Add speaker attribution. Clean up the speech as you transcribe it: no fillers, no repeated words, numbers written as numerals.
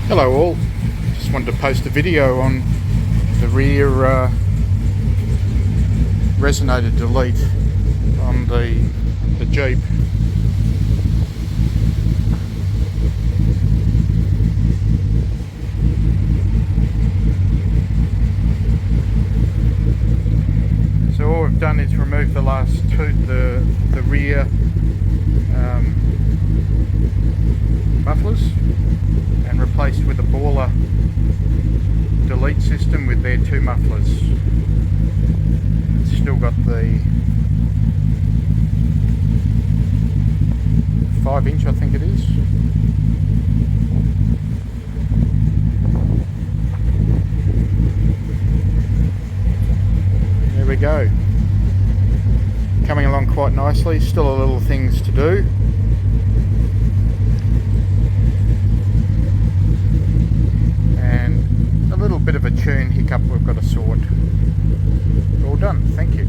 Speaker 1: Hello all, just wanted to post a video on the rear resonator delete on the Jeep. So all we've done is remove the last two, the rear mufflers, and replaced with a Borla delete system with their two mufflers. It's still got the 5-inch, I think it is. There we go. Coming along quite nicely, still a little things to do. Bit of a tune hiccup we've got to sort. All done, thank you.